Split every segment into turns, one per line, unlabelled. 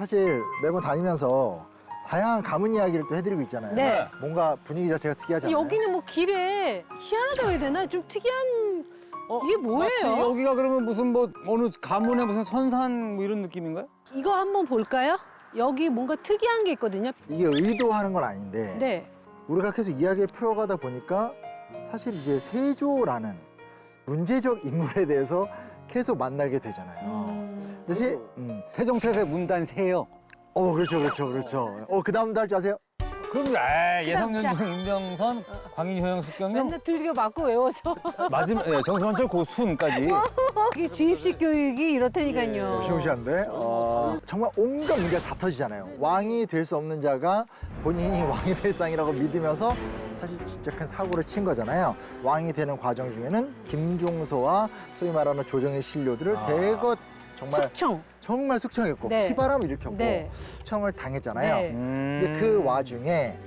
사실 매번 다니면서 다양한 가문 이야기를 또 해드리고 있잖아요.
네.
뭔가 분위기 자체가 특이하잖아요.
여기는 뭐 길에 희한하다고 해야 되나? 좀 특이한 이게 뭐예요?
마치 여기가 그러면 무슨 뭐 어느 가문의 무슨 선산 뭐 이런 느낌인가요?
이거 한번 볼까요? 여기 뭔가 특이한 게 있거든요.
이게 의도하는 건 아닌데
네.
우리가 계속 이야기를 풀어가다 보니까 사실 이제 세조라는 문제적 인물에 대해서 계속 만나게 되잖아요. 근데
세종태세 문단 세요.
그렇죠. 그 다음도 할 줄 아세요?
그럼 예성연중 임명선 광인 효영 숙경영
맨날 들겨 맞고 외워서
마지막 정선철 고순까지.
이게 주입식 교육이 이렇다니까요.
무시무시한데 정말 온갖 문제가 다 터지잖아요. 왕이 될 수 없는 자가 본인이 왕이 될 상이라고 믿으면서 사실 진짜 큰 사고를 친 거잖아요. 왕이 되는 과정 중에는 김종서와 소위 말하는 조정의 신료들을 대거 정말 숙청했고
네.
피바람을 일으켰고
네.
숙청을 당했잖아요.
네.
근데 그 와중에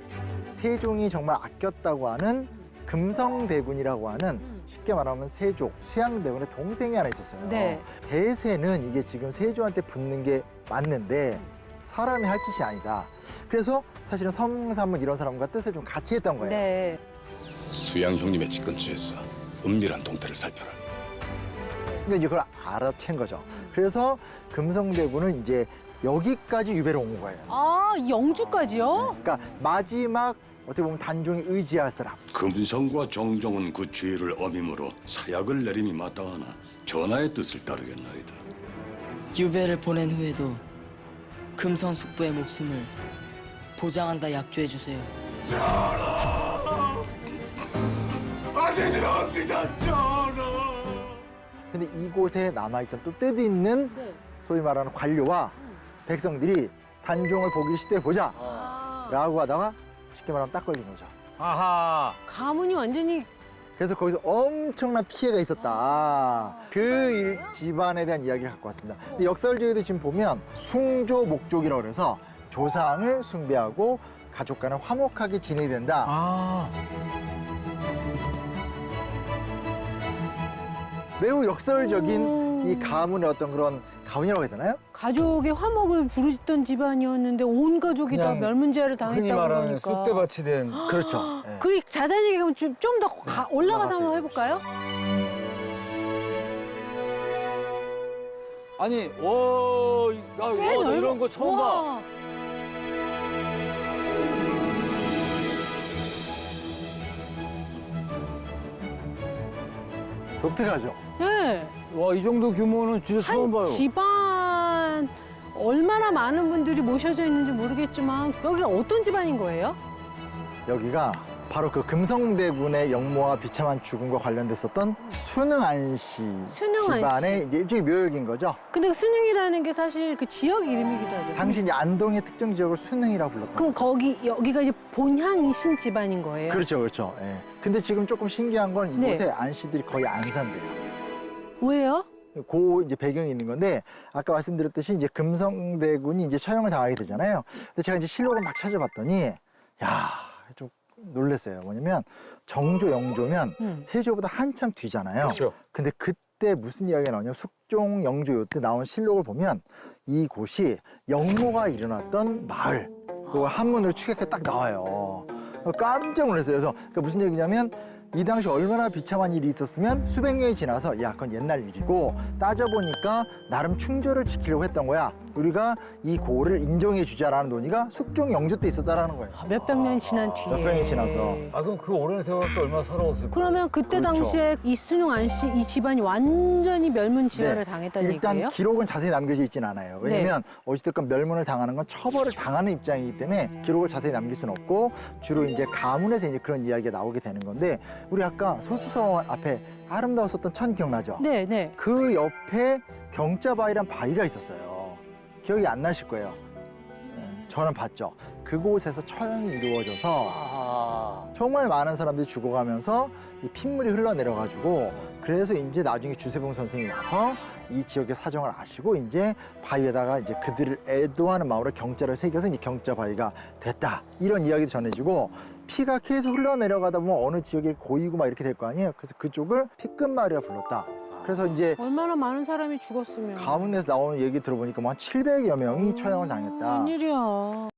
세종이 정말 아꼈다고 하는 금성대군이라고 하는 쉽게 말하면 세종, 수양대군의 동생이 하나 있었어요.
네.
대세는 이게 지금 세조한테 붙는 게 맞는데 사람이 할 짓이 아니다. 그래서 사실은 성삼문 이런 사람과 뜻을 좀 같이 했던 거예요.
네.
수양 형님의 집 근처에서 은밀한 동태를 살펴라.
그러니까 이제 그걸 알아챈 거죠. 그래서 금성대군은 이제 여기까지 유배로 온 거예요.
아, 영주까지요?
그러니까 마지막 어떻게 보면 단종이 의지할 사람.
금성과 정종은 그 죄를 어밈으로 사약을 내림이 마땅하나 전하의 뜻을 따르겠나이다.
유배를 보낸 후에도 금성 숙부의 목숨을 보장한다 약조해 주세요.
아재되옵니다, 전하.
근데 이곳에 남아있던 또 뜻있는
네.
소위 말하는 관료와 백성들이 단종을 보기 시도해보자 라고 하다가 쉽게 말하면 딱 걸린 거죠.
아하.
가문이 완전히
그래서 거기서 엄청난 피해가 있었다. 그 집안에 대한 이야기를 갖고 왔습니다. 근데 역설적에도 지금 보면 숭조 목족이라고 그래서 조상을 숭배하고 가족 간에 화목하게 지내야 된다.
아.
매우 역설적인 이 가문의 어떤 그런 가문이라고 해야 되나요?
가족의 화목을 부르짖던 집안이었는데 온 가족이 다
그냥
멸문제를
흔히
당했다고
말하는
그러니까.
쑥대밭이 된.
그렇죠. 예.
그 자세히 얘기하면 좀 더 올라가서
올라가세요.
한번 해볼까요?
아니, 나 이런 거 처음 봐.
와.
독특하죠.
네.
와, 이 정도 규모는 진짜 처음 봐요.
집안 얼마나 많은 분들이 모셔져 있는지 모르겠지만 여기가 어떤 집안인 거예요?
여기가 바로 그 금성대군의 영모와 비참한 죽음과 관련됐었던 순응안 씨
순응안
집안의 이제 일종의 묘역인 거죠.
근데 그 순응이라는 게 사실 그 지역 이름이기도 하죠.
당시 이제 안동의 특정 지역을 순응이라고 불렀던
그럼
거죠.
여기가 이제 본향이신 집안인 거예요?
그렇죠. 예. 근데 지금 조금 신기한 건
네.
이곳에 안 씨들이 거의 안 산대요.
왜요?
그 이제 배경이 있는 건데 아까 말씀드렸듯이 이제 금성대군이 이제 처형을 당하게 되잖아요. 근데 제가 이제 실록을 막 찾아봤더니 좀 놀랐어요. 뭐냐면 정조, 영조면 세조보다 한참 뒤잖아요.
그렇죠.
근데 그때 무슨 이야기가 나오냐면 숙종, 영조 요때 나온 실록을 보면 이곳이 영모가 일어났던 마을. 그걸 한문으로 추격해 딱 나와요. 깜짝 놀랐어요. 그래서 그러니까 무슨 얘기냐면 이 당시 얼마나 비참한 일이 있었으면 수백 년이 지나서 야, 그건 옛날 일이고 따져보니까 나름 충조를 지키려고 했던 거야. 우리가 이 고를 인정해 주자라는 논의가 숙종 영조 때 있었다라는 거예요.
몇백 년이 지난 뒤에.
몇백 년이 지나서.
아, 그럼 그 오랜 세월 또 얼마나 서러웠을까?
그러면 그때
그렇죠.
당시에 이 순응안 씨 이 집안이 완전히 멸문지화를 당했다는
일단
얘기예요?
기록은 자세히 남겨져 있지는 않아요. 왜냐면 어찌됐건 멸문을 당하는 건 처벌을 당하는 입장이기 때문에 기록을 자세히 남길 수는 없고 주로 이제 가문에서 이제 그런 이야기가 나오게 되는 건데 우리 아까 소수서원 앞에 아름다웠었던 천 기억나죠?
네, 네.
그 옆에 경자바위란 바위가 있었어요. 기억이 안 나실 거예요. 저는 봤죠. 그곳에서 처형이 이루어져서
아.
정말 많은 사람들이 죽어가면서 이 핏물이 흘러내려가지고 그래서 이제 나중에 주세봉 선생님이 와서 이 지역의 사정을 아시고 이제 바위에다가 이제 그들을 애도하는 마음으로 경자를 새겨서 이제 경자바위가 됐다. 이런 이야기도 전해지고 피가 계속 흘러내려가다 보면 어느 지역이 고이고 막 이렇게 될 거 아니에요. 그래서 그쪽을 피끝마을이라 불렀다. 그래서 이제
얼마나 많은 사람이 죽었으면.
가문에서 나오는 얘기 들어보니까 뭐 한 700여 명이 처형을 당했다.
웬일이야.